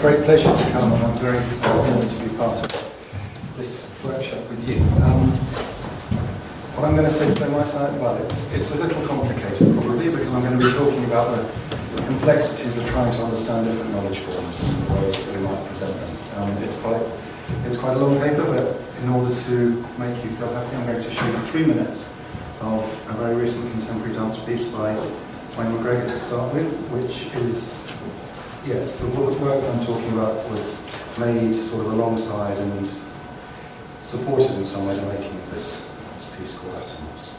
great pleasure to come, and I'm very honoured to be part of this workshop with you. What I'm going to say today, well, it's a little complicated probably, because I'm going to be talking about the complexities of trying to understand different knowledge forms and the ways that we might present them. It's quite a long paper, but in order to make you feel happy, I'm going to show you 3 minutes of a very recent contemporary dance piece by McGregor to start with, which is, yes, the work that I'm talking about was made sort of alongside and supported in some way the making of this piece called Atoms.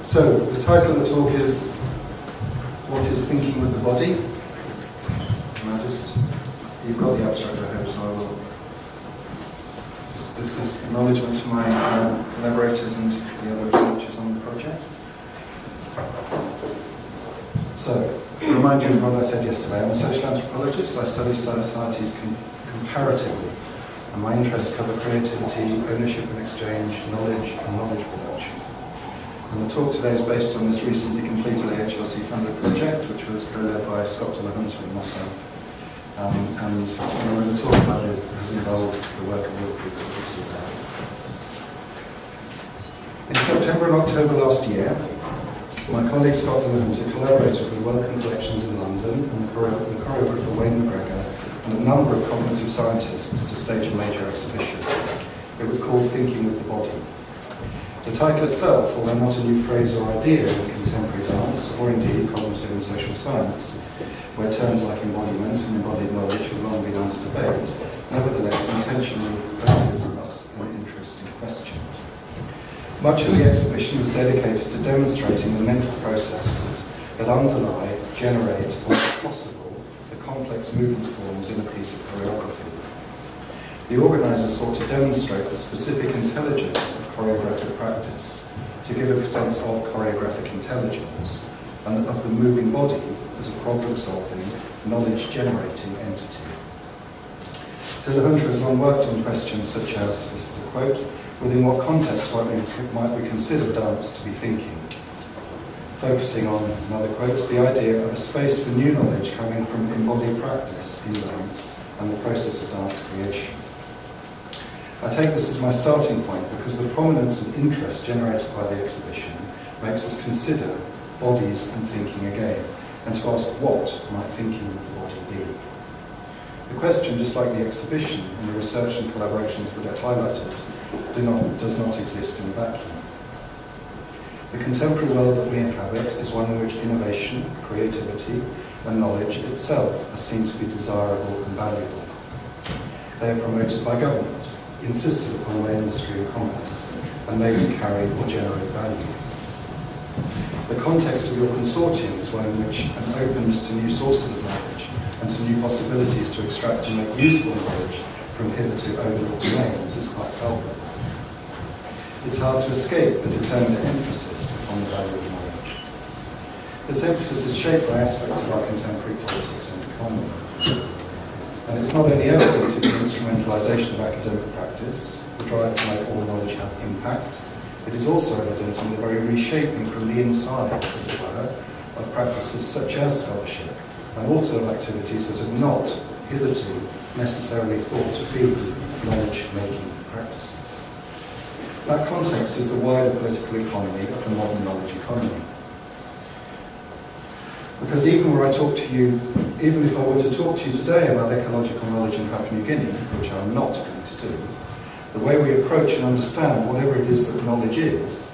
So, the title of the talk is What is Thinking with the Body? And you've got the abstract, I hope, so I will. This is acknowledgements from my collaborators and the other researchers on the project. So, to remind you of what I said yesterday, I'm a social anthropologist. I study societies comparatively, and my interests cover creativity, ownership and exchange, knowledge and knowledge production. And the talk today is based on this recently completed AHRC-funded project, which was co-led by Scott Hunter and myself. And the talk about it has involved the work of your people that we see there. In September and October last year, My colleague Scott Hunter collaborated with Welcome Collections in London and the choreographer Wayne McGregor and a number of cognitive scientists to stage a major exhibition. It was called Thinking with the Body. The title itself, although not a new phrase or idea in contemporary dance, or indeed cognitive and social science, where terms like embodiment and embodied knowledge have long been under debate, nevertheless intentionally poses us an interesting question. Much of the exhibition was dedicated to demonstrating the mental processes that underlie, generate, or make possible the complex movement forms in a piece of choreography. The organisers sought to demonstrate the specific intelligence of choreographic practice, to give a sense of choreographic intelligence, and of the moving body as a problem-solving, knowledge-generating entity. Hunter has long worked on questions such as, this is a quote, within what context might we consider dance to be thinking? Focusing on, another quote, the idea of a space for new knowledge coming from embodied practice in dance and the process of dance creation. I take this as my starting point because the prominence and interest generated by the exhibition makes us consider bodies and thinking again, and to ask what might thinking with the body be. The question, just like the exhibition and the research and collaborations that it highlighted, does not exist in a vacuum. The contemporary world that we inhabit is one in which innovation, creativity, and knowledge itself are seen to be desirable and valuable. They are promoted by government, insisted upon by industry and commerce, and made to carry or generate value. The context of your consortium is one in which an openness to new sources of knowledge and to new possibilities to extract and make useful knowledge from hitherto overlooked domains is quite palpable. It's hard to escape the determined emphasis on the value of knowledge. This emphasis is shaped by aspects of our contemporary politics and economy. And it's not only evident in the instrumentalisation of academic practice, the drive to make all knowledge have impact, it is also evident in the very reshaping from the inside, as it were, of practices such as scholarship, and also of activities that have not, hitherto, necessarily thought to be knowledge-making practices. That context is the wider political economy of the modern knowledge economy. Because even if I were to talk to you today about ecological knowledge in Papua New Guinea, which I'm not going to do, the way we approach and understand whatever it is that knowledge is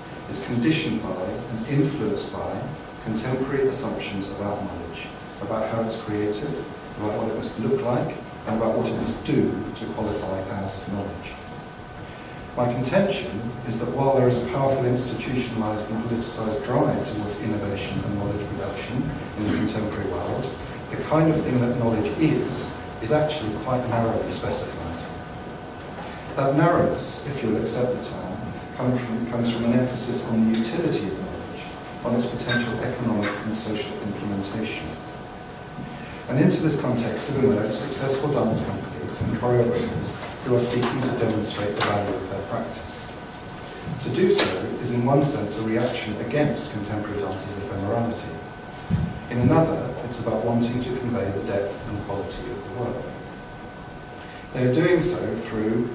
conditioned by and influenced by contemporary assumptions about knowledge, about how it's created, about what it must look like, and about what it must do to qualify as knowledge. My contention is that while there is a powerful institutionalised and politicised drive towards innovation and knowledge production in the contemporary world, the kind of thing that knowledge is actually quite narrowly specified. That narrowness, if you'll accept the term, comes from an emphasis on the utility of knowledge, on its potential economic and social implementation. And into this context have emerged successful dance companies and choreographers who are seeking to demonstrate the value of their practice. To do so is in one sense a reaction against contemporary dance's ephemerality. In another, it's about wanting to convey the depth and quality of the work. They are doing so through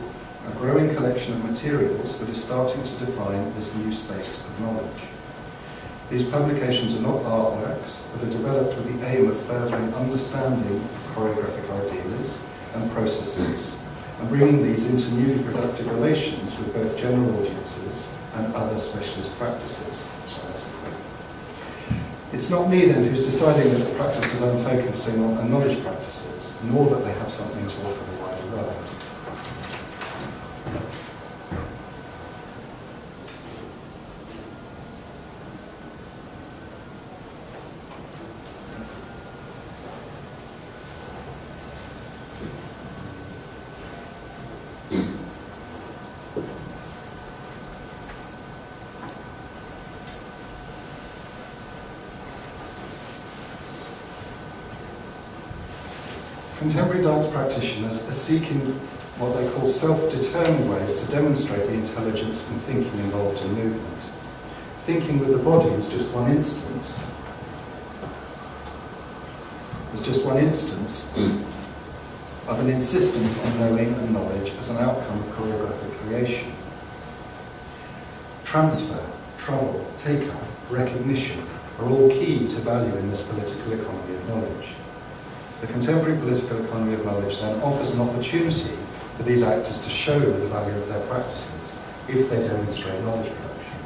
a growing collection of materials that is starting to define this new space of knowledge. These publications are not artworks, but are developed with the aim of furthering understanding of choreographic ideas and processes, and bringing these into newly productive relations with both general audiences and other specialist practices. It's not me then who's deciding that the practices I'm focusing on are knowledge practices, nor that they have something to offer the wider world. Contemporary dance practitioners are seeking what they call self-determined ways to demonstrate the intelligence and thinking involved in movement. Thinking with the body is just one instance. It's just one instance of an insistence on knowing and knowledge as an outcome of choreographic creation. Transfer, travel, take-up, recognition, are all key to value in this political economy of knowledge. The contemporary political economy of knowledge then offers an opportunity for these actors to show the value of their practices if they demonstrate knowledge production.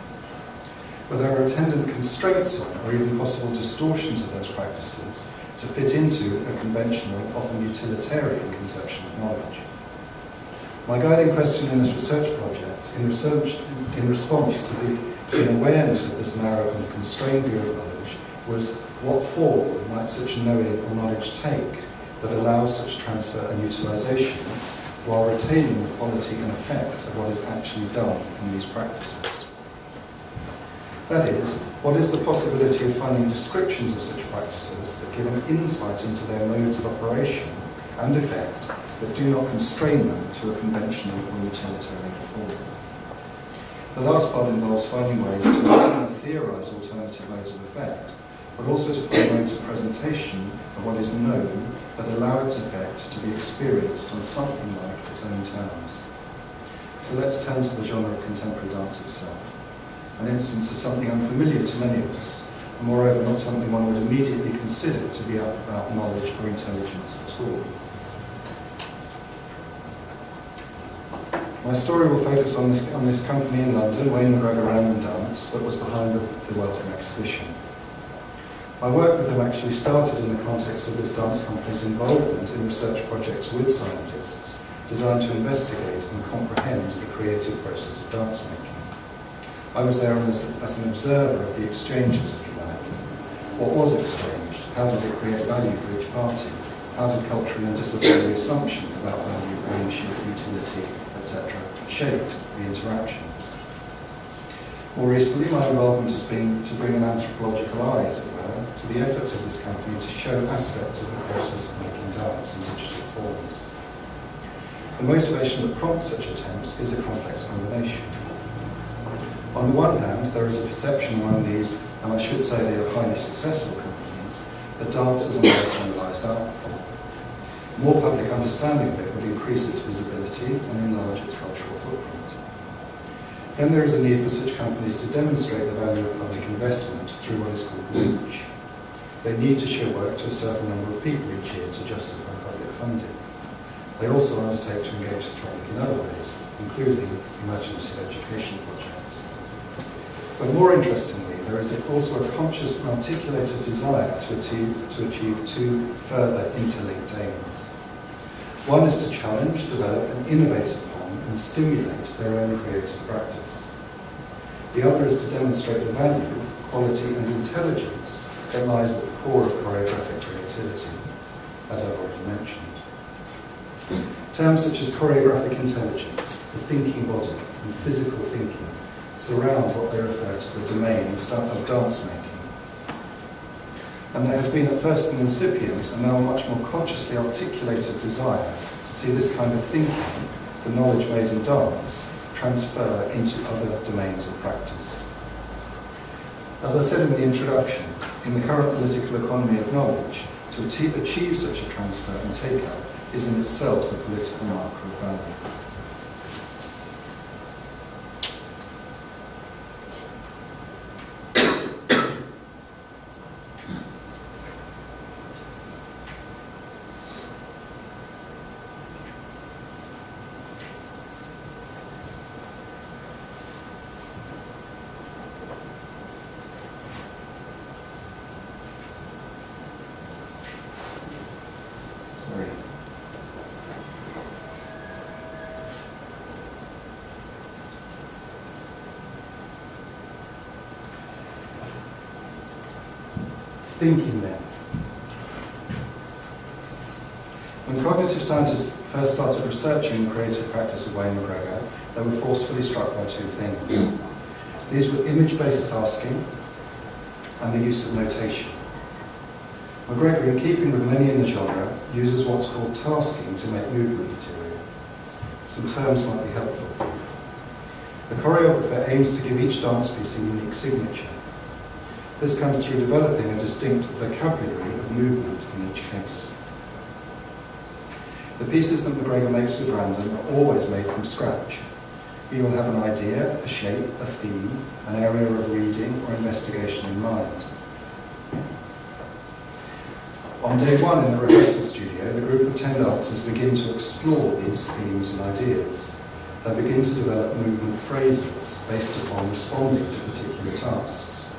But there are attendant constraints on, or even possible distortions of those practices to fit into a conventional, often utilitarian conception of knowledge. My guiding question in this research project, in response to an awareness of this narrow and constrained view of knowledge, was what form might such knowing or knowledge take that allows such transfer and utilisation while retaining the quality and effect of what is actually done in these practices? That is, what is the possibility of finding descriptions of such practices that give an insight into their modes of operation and effect that do not constrain them to a conventional or utilitarian form? The last part involves finding ways to not only theorise alternative modes of effect, but also to find modes of presentation of what is known that allow its effect to be experienced on something like its own terms. So let's turn to the genre of contemporary dance itself, an instance of something unfamiliar to many of us, and moreover not something one would immediately consider to be about knowledge or intelligence at all. My story will focus on this company in London, Wayne McGregor Random Dance, that was behind the Welcome exhibition. My work with them actually started in the context of this dance company's involvement in research projects with scientists designed to investigate and comprehend the creative process of dance making. I was there as an observer of the exchanges, if you like. What was exchanged? How did it create value for each party? How did cultural and disciplinary assumptions about value, ownership, utility, etc. shaped the interactions? More recently, my involvement has been to bring an anthropological eye, as it were, to the efforts of this company to show aspects of the process of making dance in digital forms. The motivation that prompts such attempts is a complex combination. On the one hand, there is a perception among these, and I should say they are highly successful companies, that dance is a marginalised art form. More public understanding of it would increase its visibility and enlarge its cultural footprint. Then there is a need for such companies to demonstrate the value of public investment through what is called Leach. They need to show work to a certain number of people each year to justify public funding. They also undertake to engage the public in other ways, including imaginative education projects. But more interestingly, there is also a conscious and articulated desire to achieve two further interlinked aims. One is to challenge, develop, and innovate upon and stimulate their own creative practice. The other is to demonstrate the value, quality, and intelligence that lies at the core of choreographic creativity, as I've already mentioned. Terms such as choreographic intelligence, the thinking body, and physical thinking surround what they refer to the domain of dance making. And there has been at first an incipient and now a much more consciously articulated desire to see this kind of thinking, the knowledge made in dance, transfer into other domains of practice. As I said in the introduction, in the current political economy of knowledge, to achieve such a transfer and take-up is in itself a political marker of value. Thinking then. When cognitive scientists first started researching the creative practice of Wayne McGregor, they were forcefully struck by two things. These were image-based tasking and the use of notation. McGregor, in keeping with many in the genre, uses what's called tasking to make movement material. Some terms might be helpful. The choreographer aims to give each dance piece a unique signature. This comes through developing a distinct vocabulary of movement in each case. The pieces that McGregor makes with random are always made from scratch. He will have an idea, a shape, a theme, an area of reading or investigation in mind. On day one in the rehearsal studio, the group of 10 dancers begin to explore these themes and ideas. They begin to develop movement phrases based upon responding to particular tasks.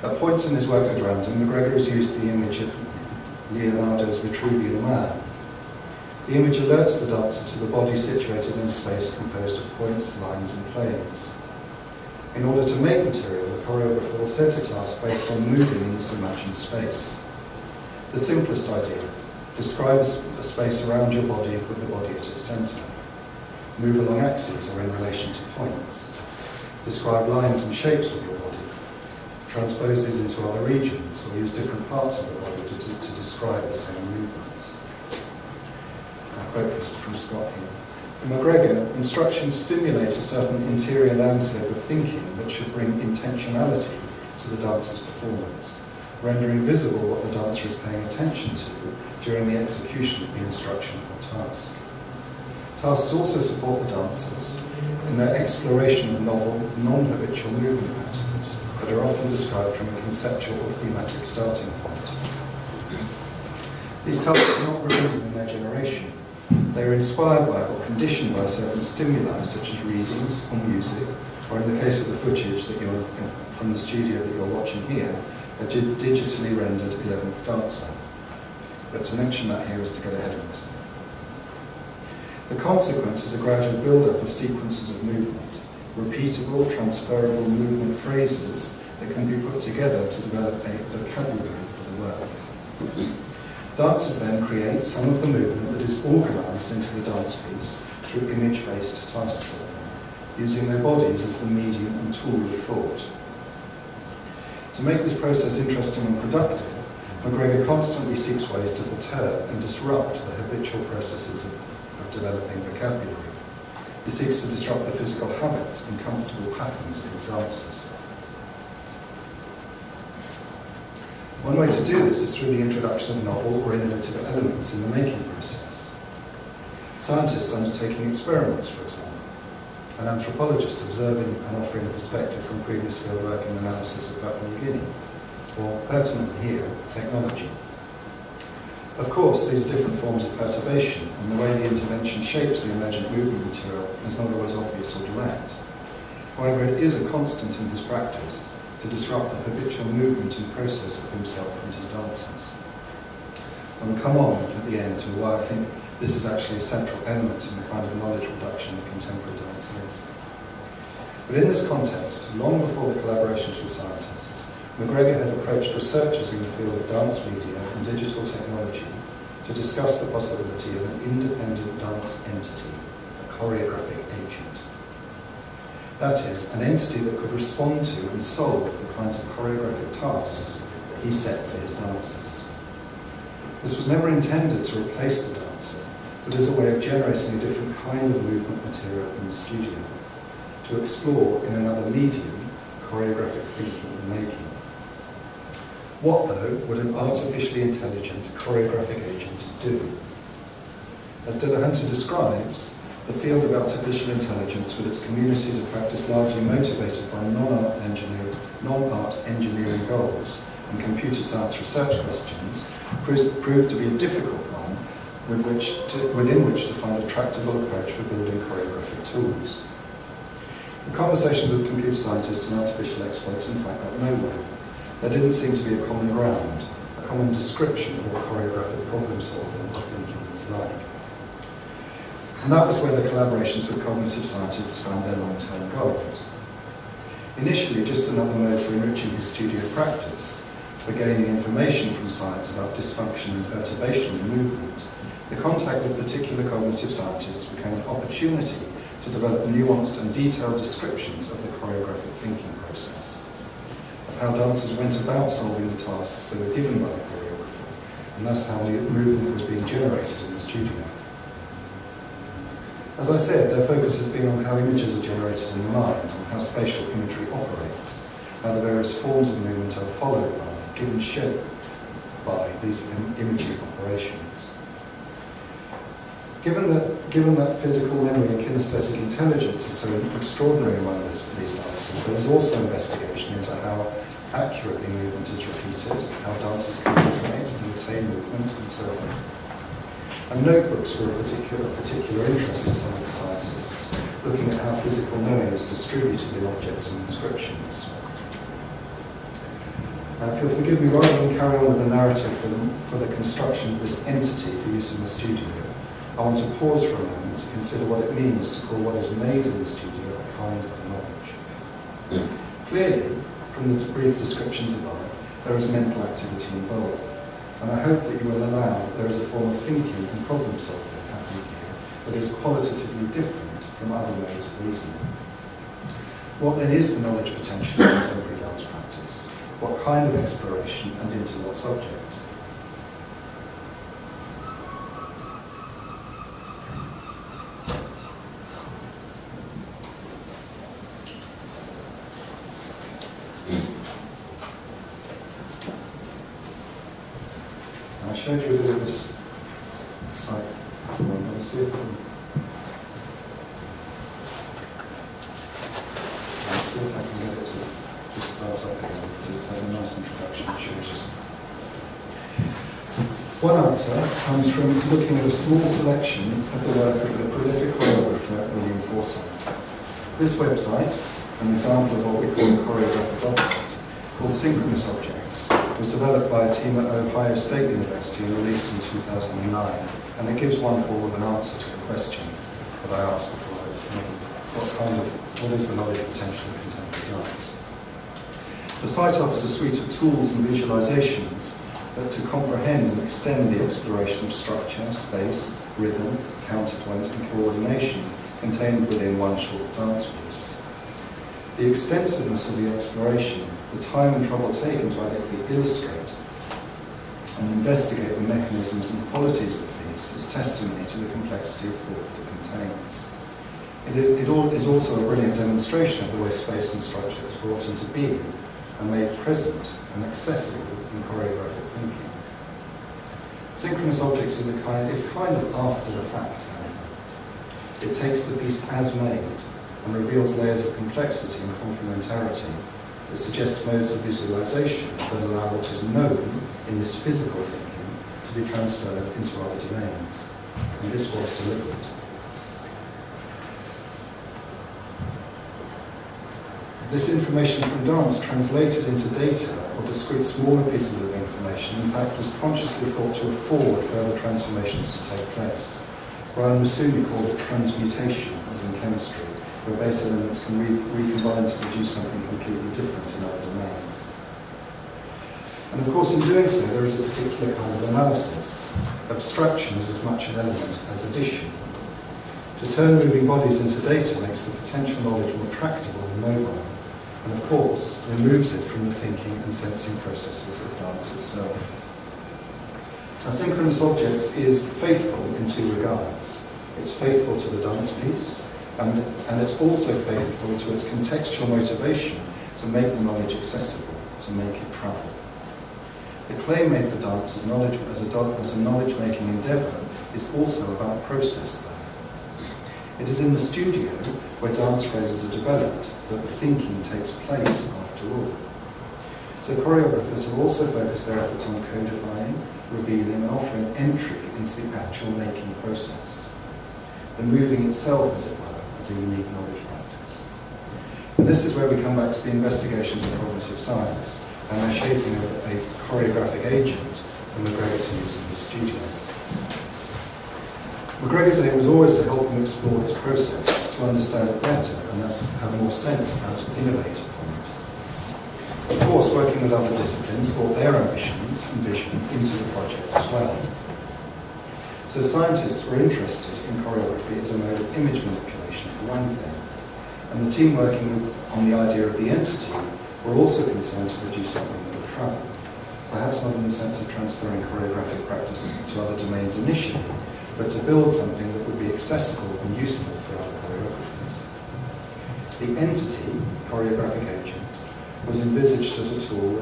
At points in his work with random, McGregor has used the image of Leonardo's Vitruvian Man. The image alerts the dancer to the body situated in a space composed of points, lines and planes. In order to make material, the choreographer will set a task based on moving in this imagined space. The simplest idea: describe a space around your body with the body at its centre. Move along axes or in relation to points. Describe lines and shapes of your body. Transpose these into other regions or use different parts of the body to describe the same movements. A quote from Scott here. For McGregor, instructions stimulate a certain interior landscape of thinking that should bring intentionality to the dancer's performance, rendering visible what the dancer is paying attention to during the execution of the instruction or task. Tasks also support the dancers in their exploration of novel, non-habitual movement patterns that are often described from a conceptual or thematic starting point. These tasks are not random in their generation. They are inspired by or conditioned by certain stimuli such as readings or music, or in the case of the footage that you're from the studio that you're watching here, a digitally rendered 11th dancer. But to mention that here is to get ahead of myself. The consequence is a gradual build-up of sequences of movement, repeatable, transferable movement phrases that can be put together to develop a vocabulary for the work. Dancers then create some of the movement that is organised into the dance piece through image-based task solving, using their bodies as the medium and tool of thought. To make this process interesting and productive, McGregor constantly seeks ways to perturb and disrupt the habitual processes of developing vocabulary. He seeks to disrupt the physical habits and comfortable patterns in his dancers. One way to do this is through the introduction of novel or innovative elements in the making process. Scientists undertaking experiments, for example. An anthropologist observing and offering a perspective from previous fieldwork and analysis of Papua New Guinea. Or, pertinently here, technology. Of course, these are different forms of perturbation, and the way the intervention shapes the emergent movement material is not always obvious or direct. However, it is a constant in his practice to disrupt the habitual movement and process of himself and his dancers. And we'll come on at the end to why I think this is actually a central element in the kind of knowledge production that contemporary dance is. But in this context, long before the collaborations with scientists, McGregor had approached researchers in the field of dance media and digital technology to discuss the possibility of an independent dance entity, a choreographic agent. That is, an entity that could respond to and solve the kinds of choreographic tasks he set for his dancers. This was never intended to replace the dancer, but as a way of generating a different kind of movement material in the studio, to explore in another medium choreographic thinking and making. What, though, would an artificially intelligent choreographic agent do? As Dillahunter describes, the field of artificial intelligence, with its communities of practice largely motivated by non-art engineering goals and computer science research questions, proved to be a difficult one within which to find a tractable approach for building choreographic tools. The conversations with computer scientists and artificial experts in fact got nowhere. There didn't seem to be a common ground, a common description of what choreographic problem solving or thinking was like. And that was where the collaborations with cognitive scientists found their long-term gold. Initially, just another mode for enriching his studio practice, for gaining information from science about dysfunction and perturbation in movement, the contact with particular cognitive scientists became an opportunity to develop nuanced and detailed descriptions of the choreographic thinking process, of how dancers went about solving the tasks they were given by the choreographer, and thus how the movement was being generated in the studio. As I said, their focus has been on how images are generated in the mind, on how spatial imagery operates, how the various forms of movement are followed by, given shape by these imaging operations. Given that physical memory and kinesthetic intelligence is so extraordinary among these dancers, there was also investigation into how accurately movement is repeated, how dancers can automate and maintain movement, and so on. And notebooks were of particular interest to some of the scientists, looking at how physical knowing is distributed in objects and inscriptions. Now, if you'll forgive me, rather than carry on with the narrative for the construction of this entity for use in the studio, I want to pause for a moment to consider what it means to call what is made in the studio a kind of knowledge. Clearly, from the brief descriptions above, there is mental activity involved, and I hope that you will allow that there is a form of thinking and problem solving happening here that is qualitatively different from other modes of reasoning. What then is the knowledge potential of contemporary dance practice? What kind of exploration and into what subject? I showed you a bit of this site. Let's see if I can get it to start up again, because it has a nice introduction. One answer comes from looking at a small selection of the work of the prolific choreographer William Forsyth. This website, an example of what we call a choreographic object, called Synchronous Objects, was developed by a team at Ohio State University and released in 2009, and it gives one form of an answer to the question that I asked before. What is the knowledge potential of contemporary dance? The site offers a suite of tools and visualizations that to comprehend and extend the exploration of structure, space, rhythm, counterpoint and coordination contained within one short dance piece. The extensiveness of the exploration, the time and trouble taken to adequately illustrate and investigate the mechanisms and qualities of the piece is testimony to the complexity of thought it contains. It is also a brilliant demonstration of the way space and structure is brought into being and made present and accessible in choreographic thinking. Synchronous Objects is kind of after the fact, however. It takes the piece as made and reveals layers of complexity and complementarity. It suggests modes of visualization that allow what is known in this physical thinking to be transferred into other domains. And this was deliberate. This information from dance translated into data or discrete smaller pieces of information, in fact, was consciously thought to afford further transformations to take place. Brian Masumi called it transmutation, as in chemistry, where base elements can recombine to produce something completely different in other domains. And of course, in doing so, there is a particular kind of analysis. Abstraction is as much an element as addition. To turn moving bodies into data makes the potential knowledge more tractable and mobile, and of course, removes it from the thinking and sensing processes of dance itself. A synchronous object is faithful in two regards. It's faithful to the dance piece, and it's also faithful to its contextual motivation to make the knowledge accessible, to make it travel. The claim made for dance as a knowledge-making endeavour is also about process, though. It is in the studio, where dance phrases are developed, that the thinking takes place after all. So choreographers have also focused their efforts on codifying, revealing and offering entry into the actual making process. The moving itself, as it were, is a unique knowledge practice. And this is where we come back to the investigations of cognitive science and their shaping of a choreographic agent and McGregor to use in the studio. McGregor's aim was always to help them explore this process, to understand it better and thus have more sense of how to innovate upon it. Of course, working with other disciplines brought their ambitions and vision into the project as well. So scientists were interested in choreography as a mode of image manipulation for one thing, and the team working on the idea of the entity were also concerned to produce something that would travel, perhaps not in the sense of transferring choreographic practice to other domains initially, but to build something that would be accessible and useful for other choreographers. The entity, choreographic agent, was envisaged as a tool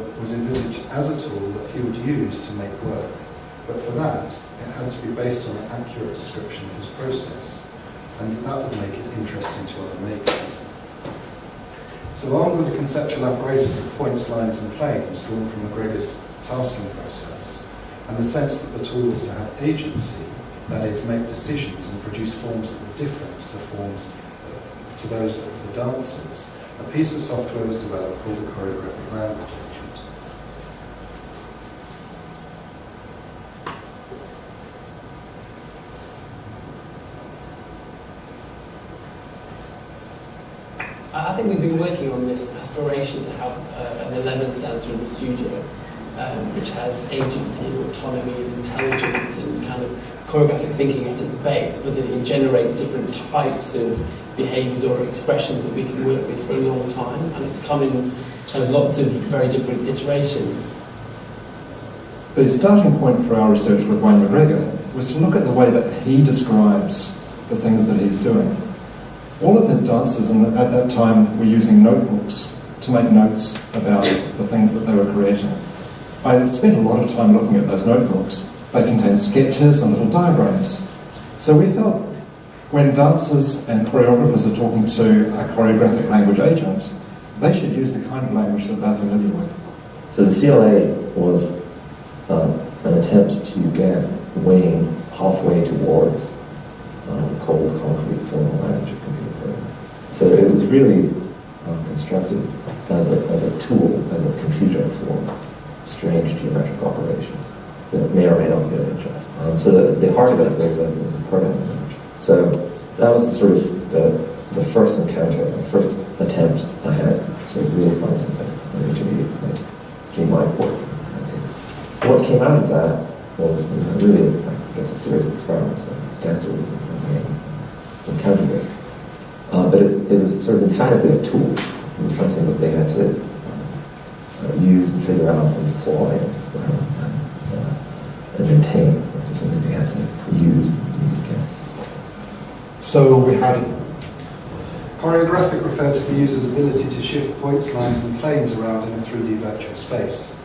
that he would use to make work, but for that, it had to be based on an accurate description of his process, and that would make it interesting to other makers. So armed with the conceptual apparatus of points, lines and planes drawn from McGregor's tasking process, and the sense that the tool is to have agency, that is, make decisions and produce forms that are different to the forms to those of the dancers, a piece of software was developed called the choreographic language agent. I think we've been working on this aspiration to have an 11th dancer in the studio, which has agency, autonomy, and intelligence, and kind of choreographic thinking at its base, but that it generates different types of behaviours or expressions that we can work with for a long time, and it's come in kind of lots of very different iterations. The starting point for our research with Wayne McGregor was to look at the way that he describes the things that he's doing. All of his dancers at that time were using notebooks to make notes about the things that they were creating. I spent a lot of time looking at those notebooks. They contained sketches and little diagrams. So we felt when dancers and choreographers are talking to a choreographic language agent, they should use the kind of language that they're familiar with. So the CLA was an attempt to get Wayne halfway towards the cold, concrete, formal language of computer programming. So it was really constructed as a tool, as a computer for strange geometric operations that may or may not be of interest. So the heart of it was a programming language. So that was sort of the first encounter, the first attempt I had to really find something intermediate, like between my work and his. What came out of that was really, I guess, a series of experiments with dancers and encountered this. But it was sort of emphatically a tool. It was something that they had to use and figure out and deploy and maintain. It was something they had to use again. So we had Choreographic referred to the user's ability to shift points, lines and planes around in a 3D virtual space.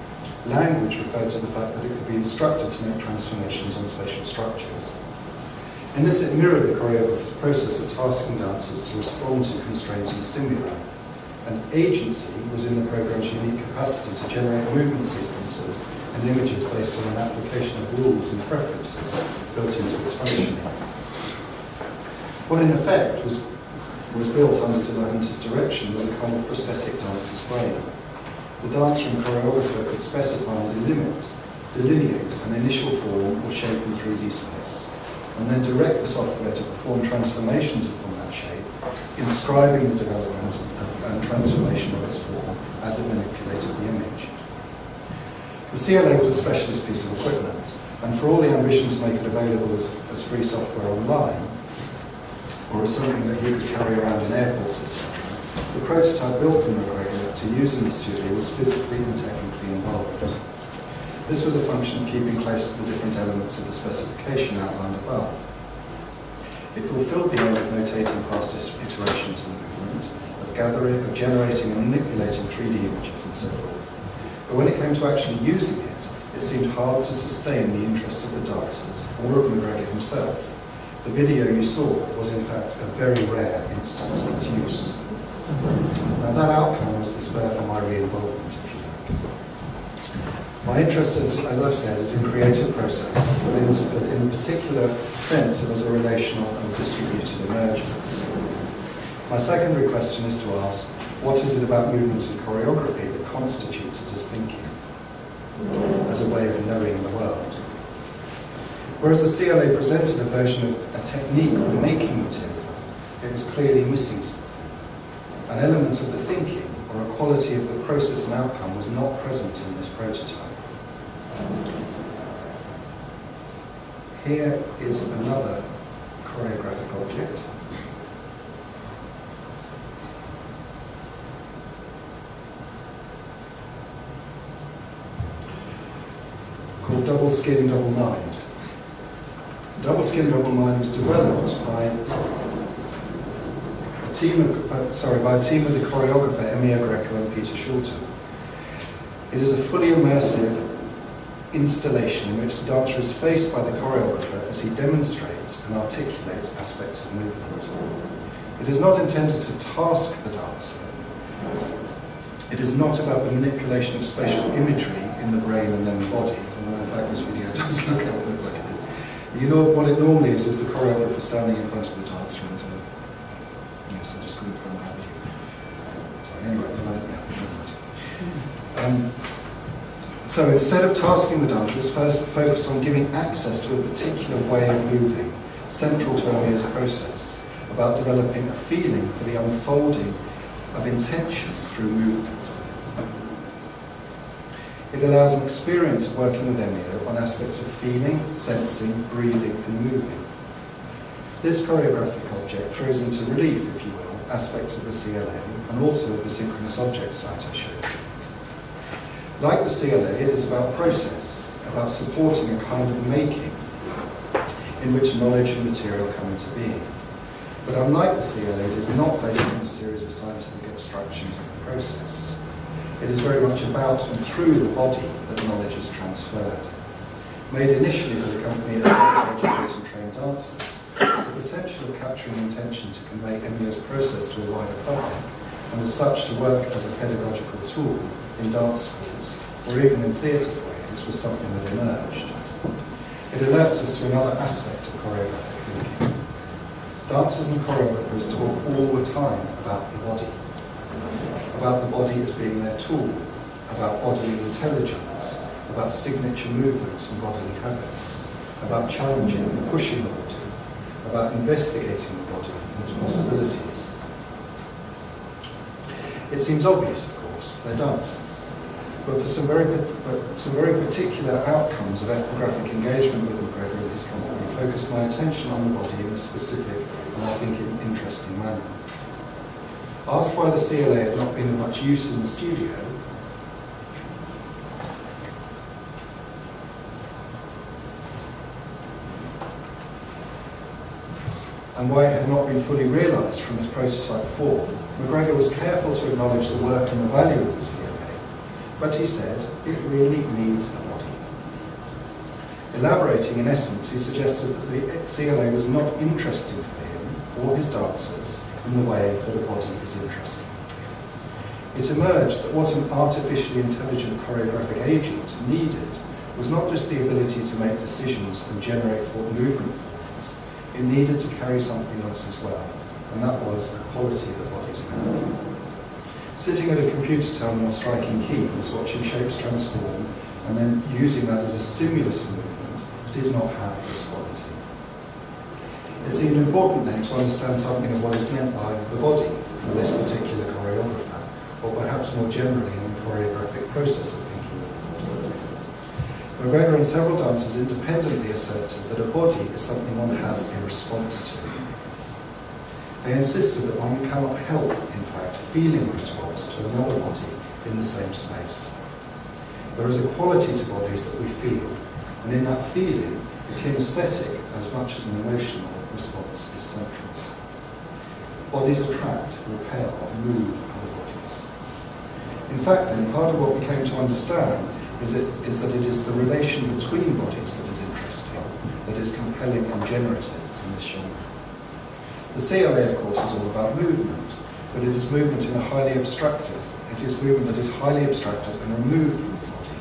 Language referred to the fact that it could be instructed to make transformations on spatial structures. In this, it mirrored the choreographer's process of tasking dancers to respond to constraints and stimuli. And agency was in the program's unique capacity to generate movement sequences and images based on an application of rules and preferences built into its functioning. What in effect was built under De La Junta's direction was a kind of prosthetic dancer's brain. The dancer and choreographer could specify and delineate an initial form or shape in 3D space, and then direct the software to perform transformations upon that shape, inscribing the development and transformation of its form as it manipulated the image. The CLA was a specialist piece of equipment, and for all the ambition to make it available as free software online, or as something that you could carry around in airports, etc., the prototype built from McGregor to use in the studio was physically and technically involved. This was a function of keeping close to the different elements of the specification outlined above. It fulfilled the aim of notating past iterations of movement, of gathering, of generating and manipulating 3D images and so forth. But when it came to actually using it, it seemed hard to sustain the interest of the dancers or of McGregor himself. The video you saw was in fact a very rare instance of its use. Now that outcome was the spur for my re-involvement, if you like. My interest, as I've said, is in creative process, but in a particular sense it was a relational and distributed emergence. My secondary question is to ask, what is it about movement and choreography that constitutes it as thinking, as a way of knowing the world? Whereas the CLA presented a version of a technique for making material, it was clearly missing something. An element of the thinking, or a quality of the process and outcome, was not present in this prototype. Here is another choreographic object. Called Double Skin, Double Mind. Double Skin, Double Mind was developed by a team of the choreographer Emir Greco and Peter Schulten. It is a fully immersive installation in which the dancer is faced by the choreographer as he demonstrates and articulates aspects of movement. It is not intended to task the dancer. It is not about the manipulation of spatial imagery in the brain and then the body, although in fact this video just look at what it looks like. You know what it normally is the choreographer standing in front of the dancer and yes, I just couldn't find that. So anyway, so instead of tasking the dancers, first focused on giving access to a particular way of moving, central to Emire's process, about developing a feeling for the unfolding of intention through movement. It allows an experience of working with Emile on aspects of feeling, sensing, breathing and moving. This choreographic object throws into relief, if you will, aspects of the CLA and also of the synchronous object site I showed you. Like the CLA, it is about process, about supporting a kind of making in which knowledge and material come into being. But unlike the CLA, it is not based on a series of scientific abstractions of the process. It is very much about and through the body that knowledge is transferred. Made initially for the company of educators and trained dancers, the potential of capturing intention to convey Emile's process to a wider public, and as such to work as a pedagogical tool in dance schools, or even in theatre foyers, was something that emerged. It alerts us to another aspect of choreographic thinking. Dancers and choreographers talk all the time about the body as being their tool, about bodily intelligence, about signature movements and bodily habits, about challenging and pushing the body, about investigating the body and its possibilities. It seems obvious, of course, they're dancers, but for some very particular outcomes of ethnographic engagement with McGregor and his company focused my attention on the body in a specific and I think interesting manner. Asked why the CLA had not been of much use in the studio, and why it had not been fully realised from its prototype form, McGregor was careful to acknowledge the work and the value of the CLA, but he said it really needs a body. Elaborating in essence, he suggested that the CLA was not interesting for him or his dancers in the way that a body is interesting. It emerged that what an artificially intelligent choreographic agent needed was not just the ability to make decisions and generate movement forms, it needed to carry something else as well, and that was the quality that bodies have. Sitting at a computer terminal striking keys, watching shapes transform, and then using that as a stimulus for movement, did not have this quality. It seemed important then to understand something of what is meant by the body for this particular choreographer, or perhaps more generally in the choreographic process of thinking of the body. McGregor and several dancers independently asserted that a body is something one has a response to. They insisted that one cannot help, in fact, feeling response to another body in the same space. There is a quality to bodies that we feel, and in that feeling, the kinesthetic, as much as an emotional response, is central. Bodies attract, repel, move other bodies. In fact, then, part of what we came to understand is that it is the relation between bodies that is interesting, that is compelling and generative in this genre. The CLA, of course, is all about movement, but it is movement in a highly abstracted. It is movement that is highly abstracted and removed from the body.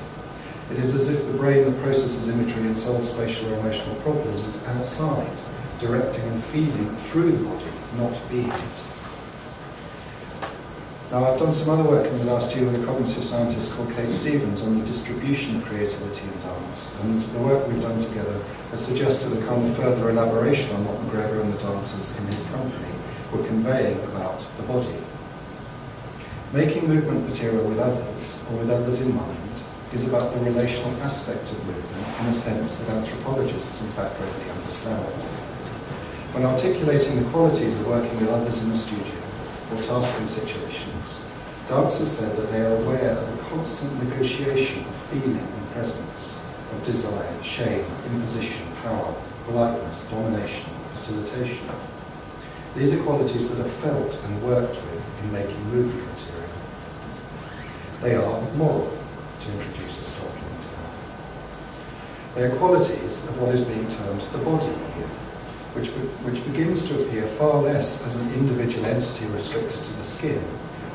It is as if the brain that processes imagery and solves spatial or emotional problems is outside, directing and feeling through the body, not being it. Now, I've done some other work in the last year with a cognitive scientist called Kate Stevens on the distribution of creativity in dance, and the work we've done together has suggested a kind of further elaboration on what McGregor and the dancers in his company were conveying about the body. Making movement material with others, or with others in mind, is about the relational aspects of movement in a sense that anthropologists in fact readily understand. When articulating the qualities of working with others in the studio, or tasking situations, dancers said that they are aware of the constant negotiation of feeling and presence, of desire, shame, imposition, power, politeness, domination, facilitation. These are qualities that are felt and worked with in making movement material. They are moral, to introduce a startling term. They are qualities of what is being termed the body here, which begins to appear far less as an individual entity restricted to the skin,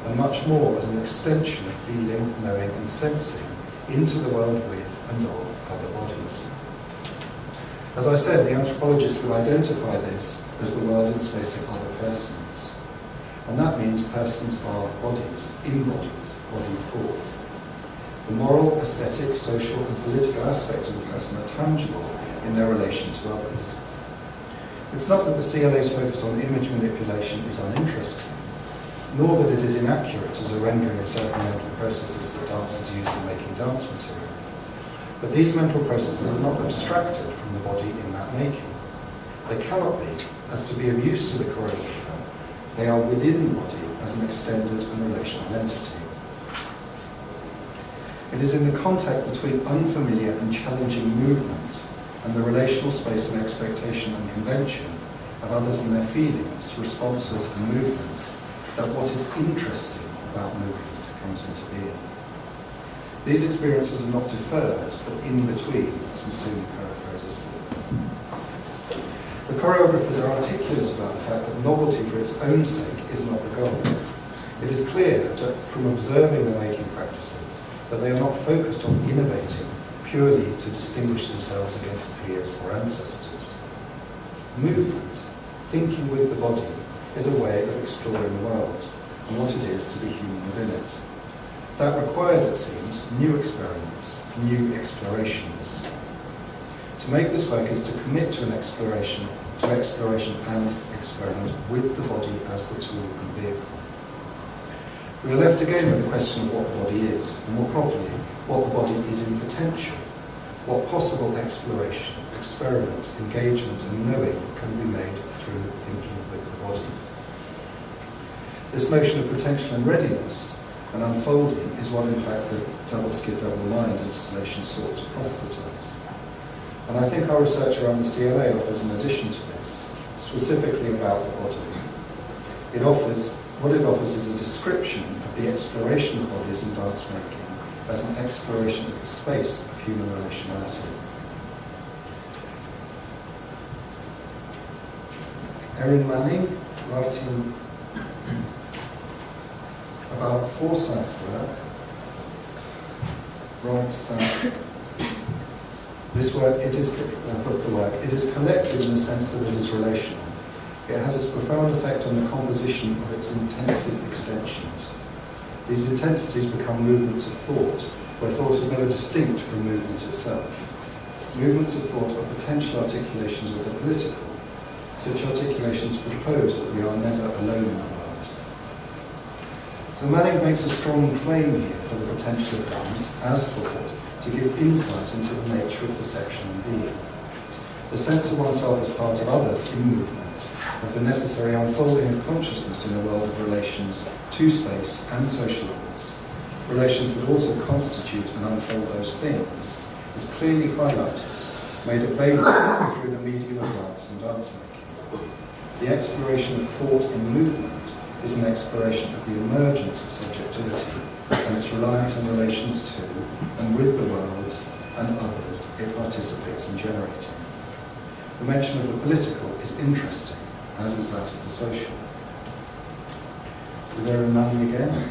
and much more as an extension of feeling, knowing and sensing into the world with and of other bodies. As I said, the anthropologist will identify this as the world in space of other persons. And that means persons are bodies, in bodies, body forth. The moral, aesthetic, social and political aspects of the person are tangible in their relation to others. It's not that the CLA's focus on image manipulation is uninteresting, nor that it is inaccurate as a rendering of certain mental processes that dancers use in making dance material. But these mental processes are not abstracted from the body in that making. They cannot be, as to be of use to the choreographer. They are within the body as an extended and relational entity. It is in the contact between unfamiliar and challenging movement and the relational space of expectation and convention of others and their feelings, responses and movements that what is interesting about movement comes into being. These experiences are not deferred, but in between, as we soon paraphrase as the choreographers are articulate about the fact that novelty for its own sake is not the goal. It is clear that from observing the making practices that they are not focused on innovating purely to distinguish themselves against peers or ancestors. Movement, thinking with the body, is a way of exploring the world and what it is to be human within it. That requires, it seems, new experiments, new explorations. To make this work is to commit to exploration and experiment with the body as the tool and vehicle. We are left again with the question of what the body is, and more properly, what the body is in potential, what possible exploration, experiment, engagement and knowing can be made through thinking with the body. This notion of potential and readiness and unfolding is what in fact the double skid, double mind installation sought to proselytise. And I think our research around the CLA offers an addition to this, specifically about the body. What it offers is a description of the exploration of bodies in dance making as an exploration of the space of human relationality. Erin Manning, writing about Forsyth's work, writes that this work, it is collective in the sense that it is relational. It has its profound effect on the composition of its intensive extensions. These intensities become movements of thought, where thought is never distinct from movement itself. Movements of thought are potential articulations of the political. Such articulations propose that we are never alone in the world. So Manning makes a strong claim here for the potential of dance as thought to give insight into the nature of perception and being. The sense of oneself as part of others in movement, of the necessary unfolding of consciousness in a world of relations to space and social laws, relations that also constitute and unfold those things, is clearly highlighted, made available through the medium of dance and dance making. The exploration of thought in movement is an exploration of the emergence of subjectivity and its reliance on relations to and with the worlds and others it participates in generating. The mention of the political is interesting, as is that of the social. Is there a Manning again?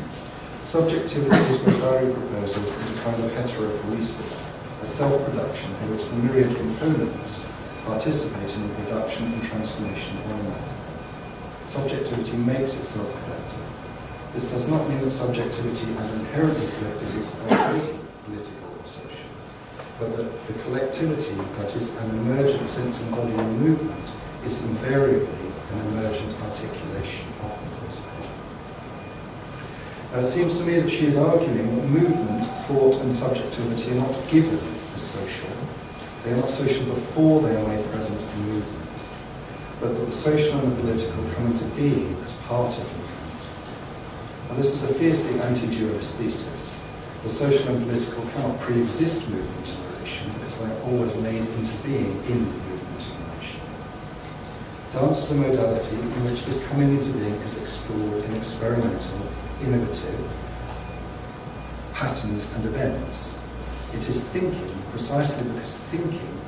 Subjectivity is what Barry proposes as a kind of heteropoiesis, a self-production in which the myriad components participate in the production and transformation of one another. Subjectivity makes itself collective. This does not mean that subjectivity as inherently collective is already political or social, but that the collectivity that is an emergent sense embodying movement is invariably an emergent articulation of the political. It seems to me that she is arguing that movement, thought and subjectivity are not given as social. They are not social before they are made present in movement, but that the social and the political come into being as part of movement. And this is a fiercely anti-dualist thesis. The social and political cannot pre-exist movement and relation because they are always made into being in movement and relation. Dance is a modality in which this coming into being is explored in experimental, innovative patterns and events. It is thinking precisely because thinking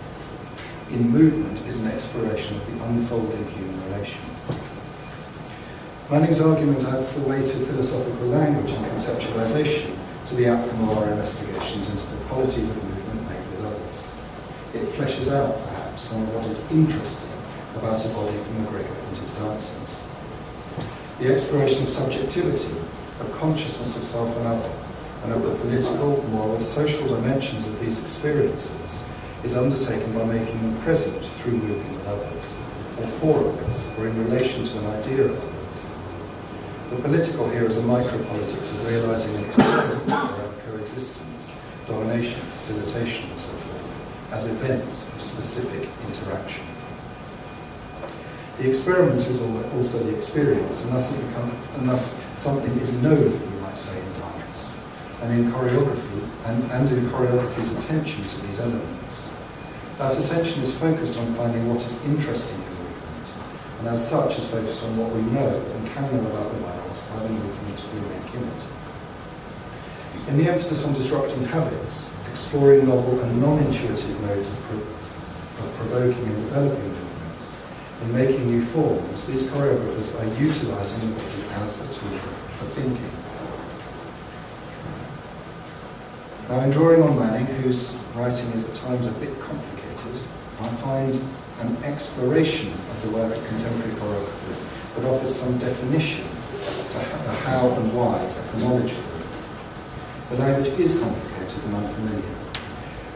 in movement is an exploration of the unfolding human relation. Manning's argument adds the weight of philosophical language and conceptualization to the outcome of our investigations into the qualities of movement made with others. It fleshes out, perhaps, recap some of what is interesting about a body for McGregor and his dancers. The exploration of subjectivity, of consciousness of self and other, and of the political, moral, social dimensions of these experiences is undertaken by making them present through moving with others, or for others, or in relation to an idea of others. The political here is a micropolitics of realising an extended around coexistence, domination, facilitation, and so forth, as events of specific interaction. The experiment is also the experience, and thus something is known, we might say, in dance, and in choreography, and in choreography's attention to these elements. That attention is focused on finding what is interesting in movement, and as such is focused on what we know and can know about the world by the movement we make in it. In the emphasis on disrupting habits, exploring novel and non-intuitive modes of provoking and developing movement, in making new forms, these choreographers are utilising the body as a tool for thinking. Now, in drawing on Manning, whose writing is at times a bit complicated, I find an exploration of the work of contemporary choreographers that offers some definition to the how and why of the knowledge form. The language is complicated and unfamiliar,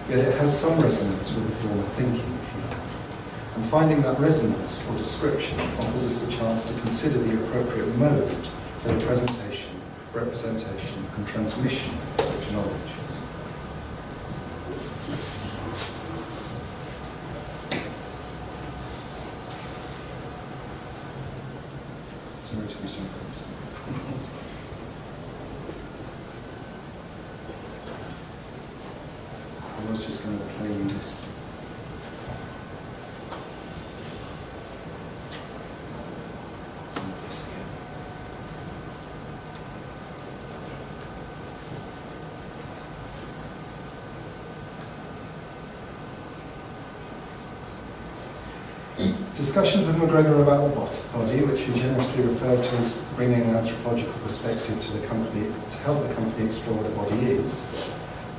yet it has some resonance with the form of thinking, if you like. And finding that resonance or description offers us the chance to consider the appropriate mode for the presentation, representation, and transmission of such knowledge. Sorry to be so close. I was just going to play you this. Discussions with McGregor about the body, which he generously referred to as bringing an anthropological perspective to the company, to help the company explore what a body is,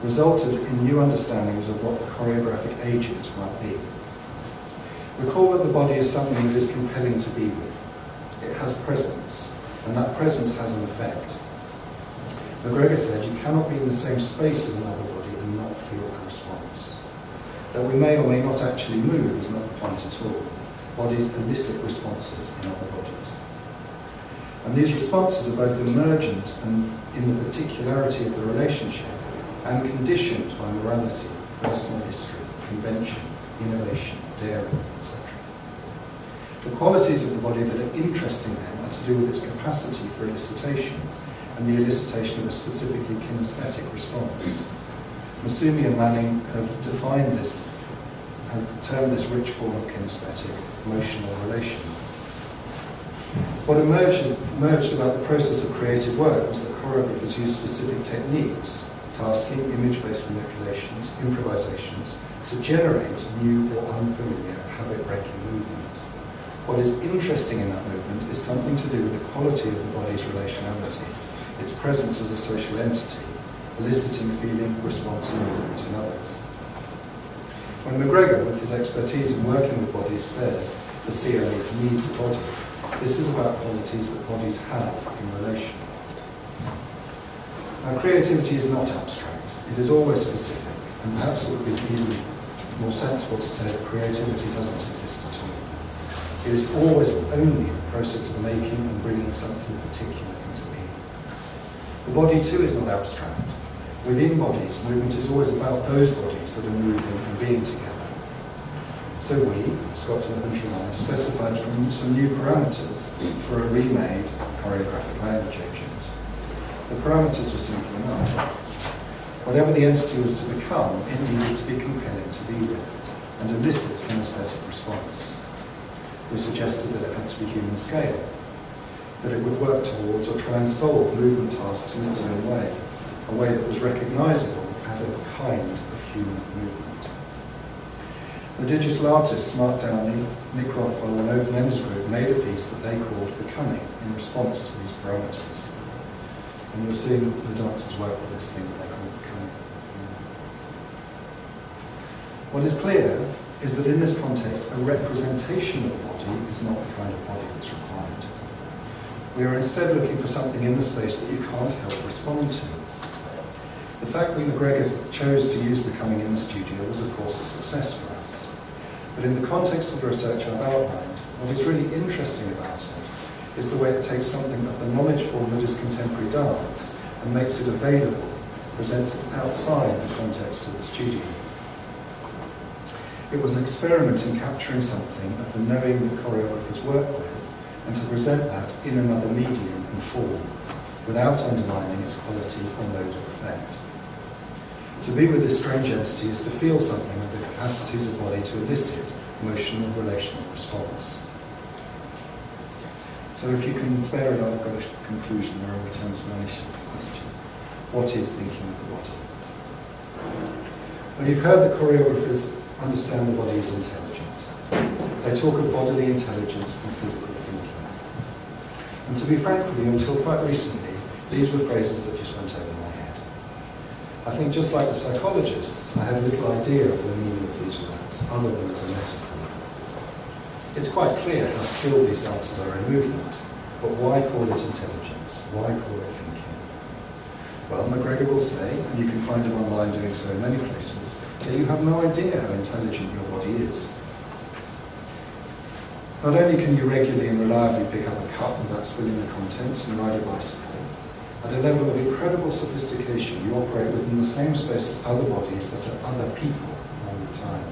resulted in new understandings of what the choreographic agent might be. Recall that the body is something that is compelling to be with. It has presence, and that presence has an effect. McGregor said you cannot be in the same space as another body and not feel a response. That we may or may not actually move is not the point at all. Bodies elicit responses in other bodies. And these responses are both emergent and in the particularity of the relationship and conditioned by morality, personal history, convention, innovation, daring, etc. The qualities of the body that are interesting then are to do with its capacity for elicitation and the elicitation of a specifically kinesthetic response. Masumi and Manning have defined this, have termed this rich form of kinesthetic emotional relation. What emerged about the process of creative work was that choreographers used specific techniques, tasking, image-based manipulations, improvisations, to generate new or unfamiliar habit-breaking movement. What is interesting in that movement is something to do with the quality of the body's relationality, its presence as a social entity, eliciting feeling, response, and movement in others. When McGregor, with his expertise in working with bodies, says the CRA needs a body, this is about qualities that bodies have in relation. Now, creativity is not abstract. It is always specific, and perhaps it would be even more sensible to say that creativity doesn't exist at all. It is always only the process of making and bringing something particular into being. The body, too, is not abstract. Within bodies, movement is always about those bodies that are moving and being together. So we, Scott and I, specified some new parameters for a remade choreographic language agent. The parameters were simple enough. Whatever the entity was to become, it needed to be compelling to be with and elicit kinesthetic response. We suggested that it had to be human scale, that it would work towards or try and solve movement tasks in its own way, a way that was recognisable as a kind of human movement. The digital artists Mark Downey, Nick Rothwell and Open Enders Group made a piece that they called Becoming in response to these parameters. And you'll see the dancers work with this thing that they call Becoming. What is clear is that in this context, a representation of the body is not the kind of body that's required. We are instead looking for something in the space that you can't help respond to. The fact that McGregor chose to use Becoming in the studio was, of course, a success for us. But in the context of the research I've outlined, what is really interesting about it is the way it takes something of the knowledge form that is contemporary dance and makes it available, presents it outside the context of the studio. It was an experiment in capturing something of the knowing that choreographers work with and to present that in another medium and form, without undermining its quality or mode of effect. To be with this strange entity is to feel something of the capacities of body to elicit emotional relational response. So if you can bear it, I've got a conclusion where I return to my initial question. What is thinking of the body? Well, you've heard that choreographers understand the body as intelligent. They talk of bodily intelligence and physical thinking. And to be frank with you, until quite recently, these were phrases that just went over my head. I think just like the psychologists, I had little idea of the meaning of these words, other than as a metaphor. It's quite clear how skilled these dancers are in movement, but why call it intelligence? Why call it thinking? Well, McGregor will say, and you can find him online doing so in many places, that you have no idea how intelligent your body is. Not only can you regularly and reliably pick up a cup without spilling the contents and ride a bicycle, at a level of incredible sophistication you operate within the same space as other bodies that are other people all the time.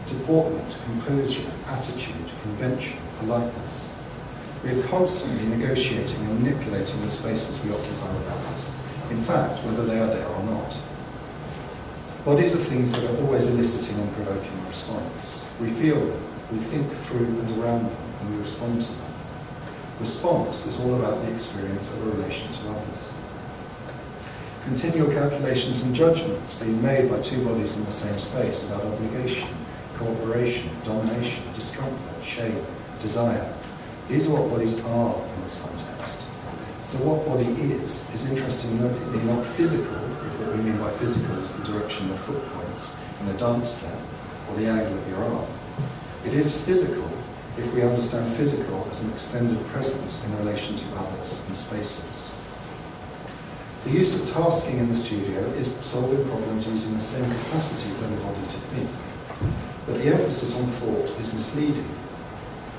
Deportment, composure, attitude, convention, politeness. We are constantly negotiating and manipulating the spaces we occupy with others, in fact, whether they are there or not. Bodies are things that are always eliciting and provoking a response. We feel them, we think through and around them, and we respond to them. Response is all about the experience of a relation to others. Continual calculations and judgments being made by two bodies in the same space about obligation, cooperation, domination, discomfort, shame, desire. These are what bodies are in this context. So what body is interestingly not physical, if what we mean by physical is the direction of foot points and the dance step, or the angle of your arm. It is physical if we understand physical as an extended presence in relation to others and spaces. The use of tasking in the studio is solving problems using the same capacity for the body to think. But the emphasis on thought is misleading.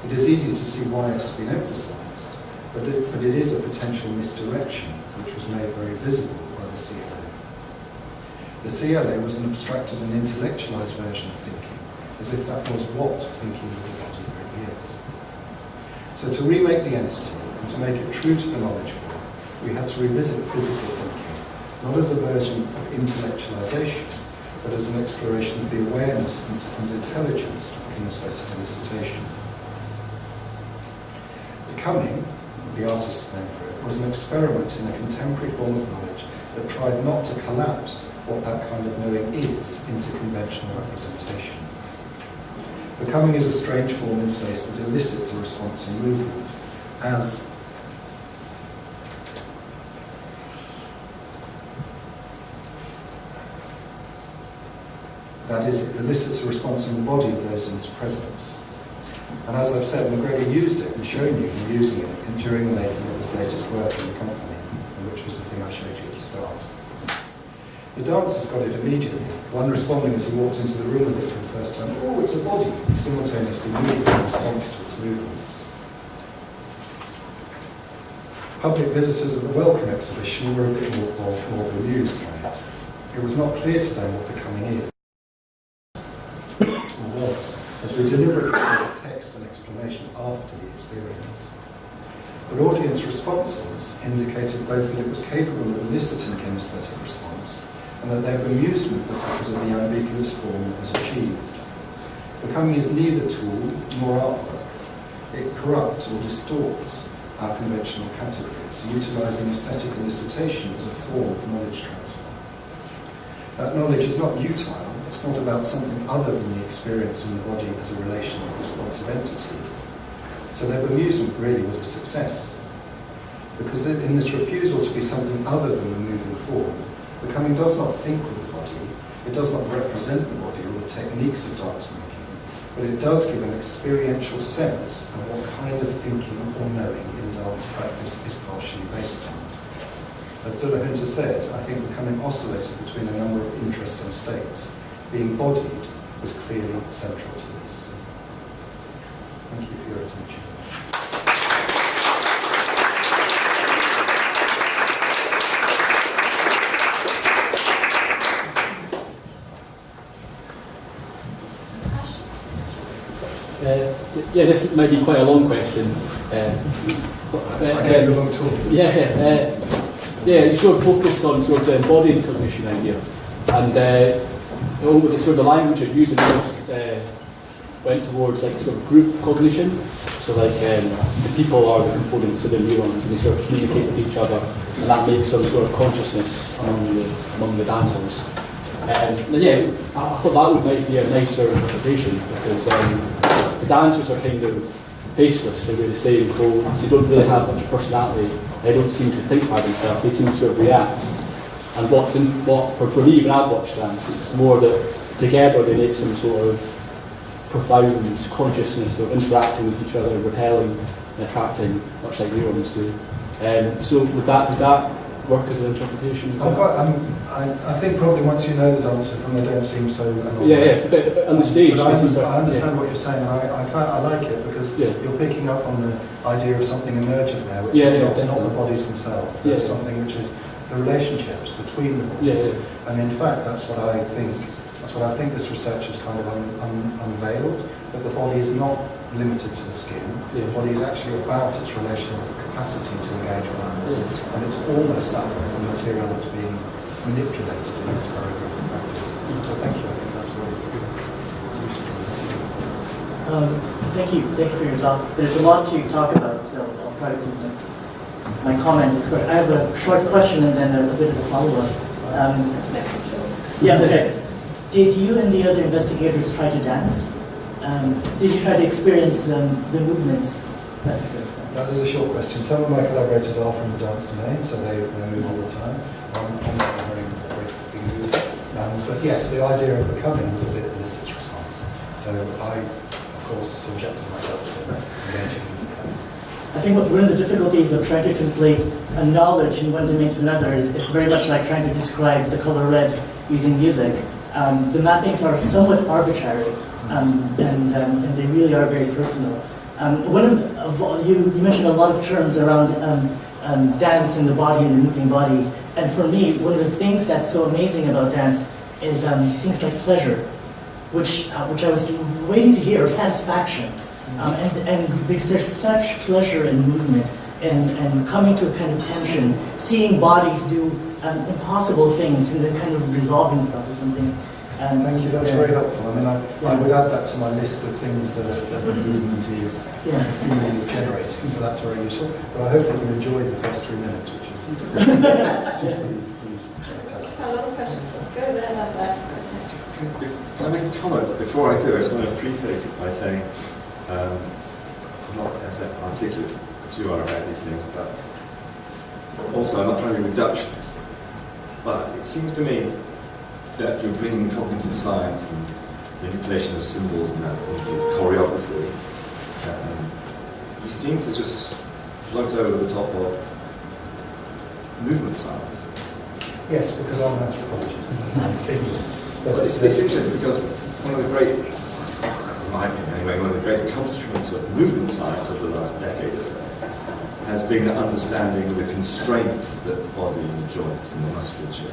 It is easy to see why it's been emphasised, but it is a potential misdirection, which was made very visible by the CLA. The CLA was an abstracted and intellectualised version of thinking, as if that was what thinking of the body really is. So to remake the entity, and to make it true to the knowledge form, we had to revisit physical thinking, not as a version of intellectualisation, but as an exploration of the awareness and intelligence of kinesthetic elicitation. Becoming, the artist's name for it, was an experiment in a contemporary form of knowledge that tried not to collapse what that kind of knowing is into conventional representation. Becoming is a strange form in space that elicits a response in movement, as that is, it elicits a response in the body of those in its presence. And as I've said, McGregor used it and shown you him using it during the making of his latest work in the company, which was the thing I showed you at the start. The dancers got it immediately, one responding as he walked into the room with it for the first time, oh, it's a body, simultaneously moving in response to its movements. Public visitors at the Welcome exhibition were a bit more bemused by it. It was not clear to them what becoming is, or was, as we deliberately placed text and explanation after the experience. But audience responses indicated both that it was capable of eliciting kinesthetic response and that their bemusement was because of the ambiguous form it was achieved. Becoming is neither tool nor artwork. It corrupts or distorts our conventional categories, utilising aesthetic elicitation as a form of knowledge transfer. That knowledge is not utile, it's not about something other than the experience in the body as a relational responsive entity. So their bemusement really was a success. Because in this refusal to be something other than the moving form, Becoming does not think with the body, it does not represent the body or the the techniques of dance making, but it does give an experiential sense of what kind of thinking or knowing in dance practice is partially based on. As Dillahunter said, I think becoming oscillated between a number of interesting states, being bodied, was clearly central to this. Thank you for your attention. Yeah, this might be quite a long question. I gave you a long talk. Yeah, you sort of focused on sort of the embodied cognition idea, and the sort of the language you're using most went towards like sort of group cognition. So like the people are the components of the neurons, and they sort of communicate with each other, and that makes some sort of consciousness among the dancers. And yeah, I thought that might be a nicer interpretation, because the dancers are kind of faceless. They wear the same clothes. They don't really have much personality. They don't seem to think by themselves. They seem to sort of react. And for me, when I watch dance, it's more that together they make some sort of profound consciousness of interacting with each other, repelling and attracting, much like neurons do. So would that work as an interpretation? I think probably once you know the dances, then they don't seem so enormous. Yeah, but on the stage... But I understand what you're saying, and I like it, because you're picking up on the idea of something emergent there, which is not the bodies themselves. There's something which is the relationships between the bodies. And in fact, that's what I think this research has kind of unveiled, that the body is not limited to the skin. The body is actually about its relational capacity to engage with animals, and it's almost that as the material that's being manipulated in this choreographic practice. So thank you. I think that's really good. Thank you for your talk. There's a lot to talk about, so I'll try to keep my comments quick. I have a short question and then a bit of a follow-up. Okay. Did you and the other investigators try to dance? Did you try to experience the movements? That is a short question. Some of my collaborators are from the dance domain, so they move all the time. I'm not very moved. But yes, the idea of becoming was that it elicits response. So I, of course, subjected myself to engaging in becoming. I think one of the difficulties of trying to translate a knowledge in one domain to another is it's very much like trying to describe the color red using music. The mappings are somewhat arbitrary, and they really are very personal. You mentioned a lot of terms around dance and the body and the moving body. And for me, one of the things that's so amazing about dance is things like pleasure, which I was waiting to hear, or satisfaction. And because there's such pleasure in movement and coming to a kind of tension, seeing bodies do impossible things and then kind of resolving itself to something. Thank you, that's very helpful. I mean, I would add that to my list of things that the movement is feeling is generating, so that's very useful. But I hope that you enjoyed the first 3 minutes, which is just really A lot of questions. Go there. Can I make a comment? Before I do, I just want to preface it by saying, I'm not as articulate as you are about these things, but also I'm not trying to be reductionist. But it seems to me that you're bringing cognitive science and manipulation of symbols and that into choreography. You seem to just float over the top of movement science. Yes, because I'm an anthropologist. But it's interesting because one of the great, in my opinion anyway, one of the great accomplishments of movement science of the last decade or so has been the understanding of the constraints that the body and the joints and the musculature,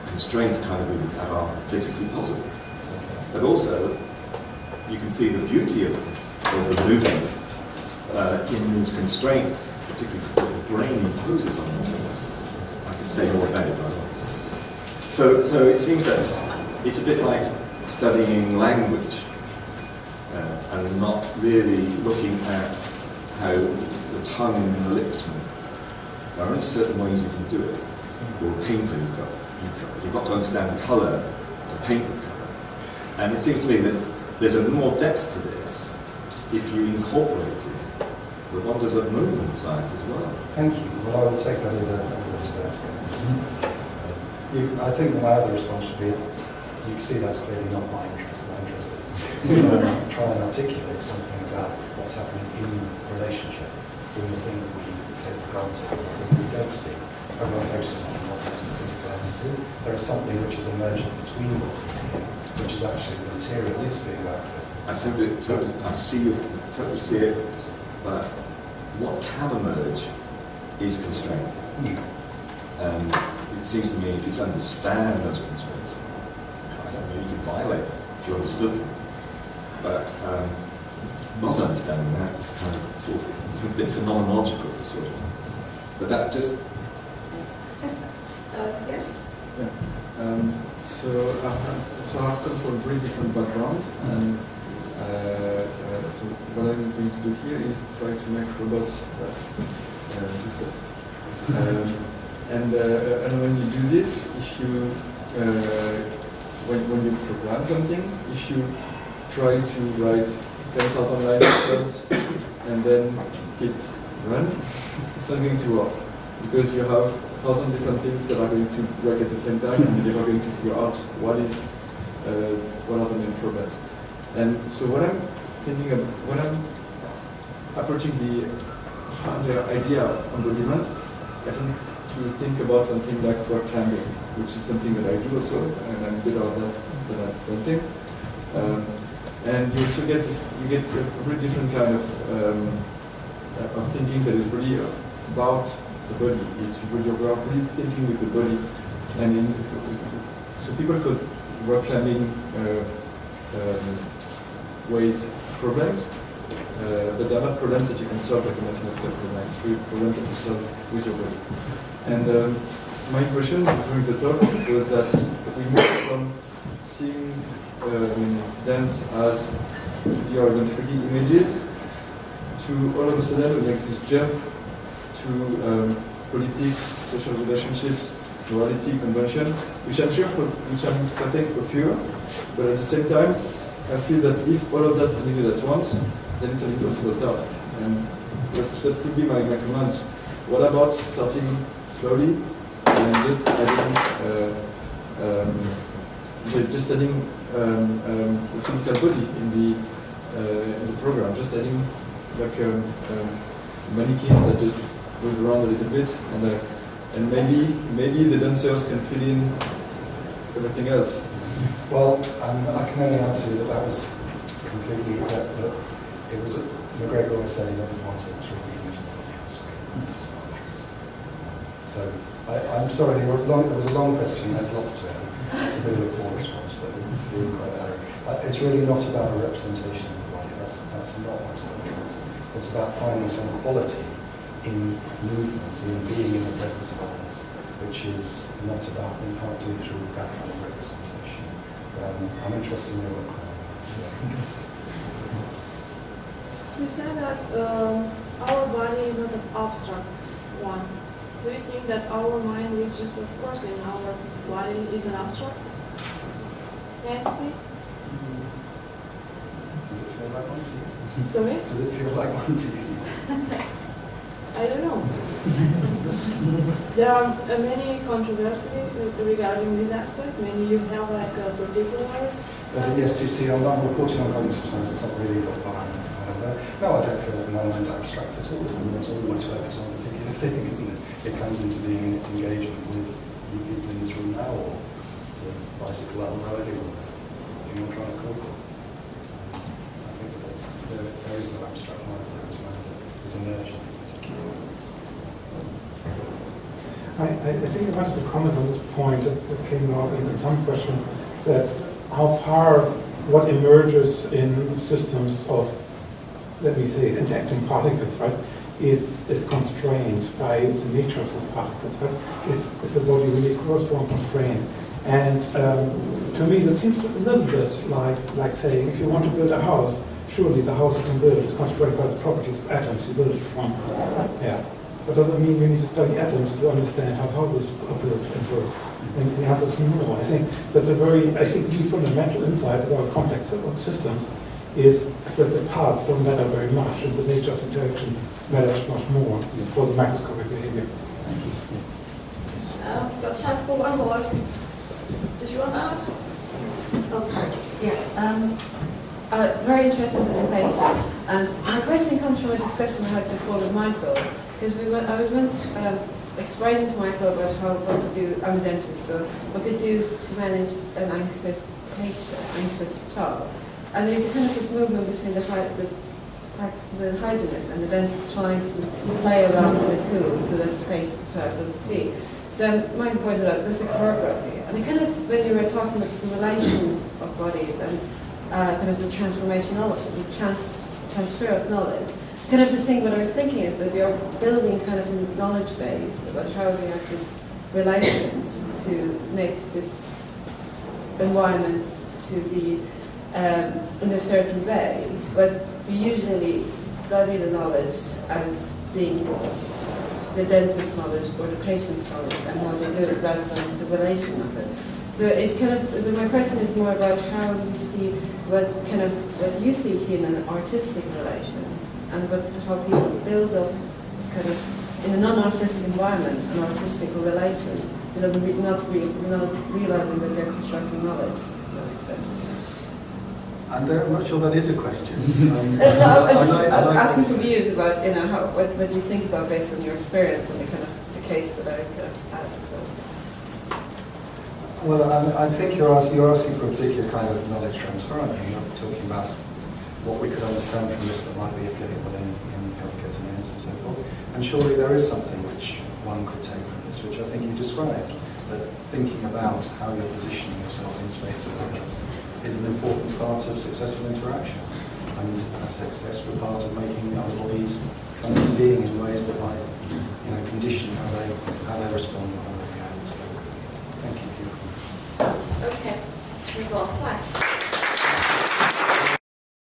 constraints kind of movements are physically possible. But also, you can see the beauty of the movement in these constraints, particularly what the brain imposes on themselves. I can say more about it, by the way. So it seems that it's a bit like studying language and not really looking at how the tongue and the lips move. There are only certain ways you can do it. Or painting, you've got to understand colour to paint with colour. And it seems to me that there's a more depth to this if you incorporate the wonders of movement science as well. Thank you. Well, I will take that as a start. I think that my other response would be, you can see that's clearly not my interest. My interest is try and articulate something about what's happening in relationship with the thing that we take for granted, that we don't see. Everyone focuses on what is the physical entity. There is something which is emergent between what we see, which is actually the material is being worked with. I totally see it, but what can emerge is constraint. And it seems to me if you can understand those constraints, I don't know, you can violate them if you understood them. But not understanding that is kind of sort of a bit phenomenological, sort of. But that's just. Yeah. So I've come from a very different background, and so what I'm going to do here is try to make robots do stuff. And when you do this, if you when you program something, if you try to write 10,000 lines of code and then hit run, it's not going to work because you have 1,000 different things that are going to work at the same time, and you're never going to figure out what are the main problems. And so what I'm thinking of, when I'm approaching the idea of embodiment, I think to think about something like rock climbing, which is something that I do also, and I'm good at that than at dancing. And you also get you get a very different kind of thinking that is really about the body. You're really thinking with the body, and so people could rock climbing ways problems, but they're not problems that you can solve like a mathematical problem. It's really problems that you solve with your body. And my impression during the talk was that we moved from seeing dance as 2D or even 3D images to all of a sudden we make this jump to politics, social relationships, morality, convention, which I'm certain occur, but at the same time, I feel that if all of that is needed at once, then it's an impossible task. And that could be my comment. What about starting slowly and just adding the physical body in the program, just adding like a mannequin that just goes around a little bit, and maybe the dancers can fill in everything else. Well, I can only answer you that was completely, that it was, McGregor always said he doesn't want to show the image of the body on screen. It's just not interesting. So, I'm sorry, there was a long question, there's lots to it. It's a bit of a poor response, but really quite error. It's really not about a representation of the body, that's not what sculpture is. It's about finding some quality in movement, in being in the presence of others, which is not about, you can't do through that kind of representation. I'm interested in your work. You said that our body is not an abstract one. Do you think that our mind, which is of course in our body, is an abstract entity? Does it feel like one to you? Sorry? Does it feel like one to you? I don't know. There are many controversies regarding this aspect. Maybe you have like a particular. Yes, you see, I'm reporting on cognitive science. It's not really what I'm. No, I don't feel like my mind's abstract at all. It's always focused on a particular thing, isn't it? It comes into being in its engagement with you people in this room now, or the bicycle out riding, or the thing you're trying to call it. I think that there is no abstract mind. There is emergent. I think I wanted to comment on this point that came out in some questions, that how far what emerges in systems of, let me say, interacting particles, right, is constrained by the nature of those particles, right? Is the body really close to constrained? And to me, that seems a little bit like saying, if you want to build a house, surely the house you can build is constrained by the properties of atoms you build it from. Yeah. But doesn't mean you need to study atoms to understand how houses are built and work. And the others more. I think that's the fundamental insight of our complex systems is that the parts don't matter very much, and the nature of the interactions matters much more for the macroscopic behavior. Got time for one more. Did you want to ask? Oh, sorry. Yeah. Very interesting presentation. And my question comes from a discussion I had before with Michael, because I was once explaining to Michael about how what we do. I'm a dentist, so what we do to manage an anxious patient, anxious child. And there's kind of this movement between the hygienist and the dentist trying to play around with the tools so that the patient doesn't see. So Michael pointed out there's a choreography, and it kind of, when you were talking about simulations of bodies and kind of the transformation knowledge, the transfer of knowledge, kind of the thing, what I was thinking is that we are building kind of a knowledge base about how we have these relations to make this environment to be in a certain way, but we usually study the knowledge as being the dentist's knowledge or the patient's knowledge and how they do it rather than the relation of it. So it kind of, so my question is more about how you see what you see here in artistic relations and how people build up this kind of, in a non-artistic environment, an artistic relation, not realizing that they're constructing knowledge. And I'm not sure that is a question. No, I'm just asking for views about what do you think about based on your experience and the kind of the case that I kind of had. So. Well, I think you're asking for a particular kind of knowledge transfer. I mean, you're talking about what we could understand from this that might be applicable in healthcare domains and so forth. And surely there is something which one could take from this, which I think you described, that thinking about how you're positioning yourself in space with others is an important part of successful interaction, and a successful part of making other bodies come into being in ways that might, condition how they respond and how they react. Thank you. Okay, let's move on. Right.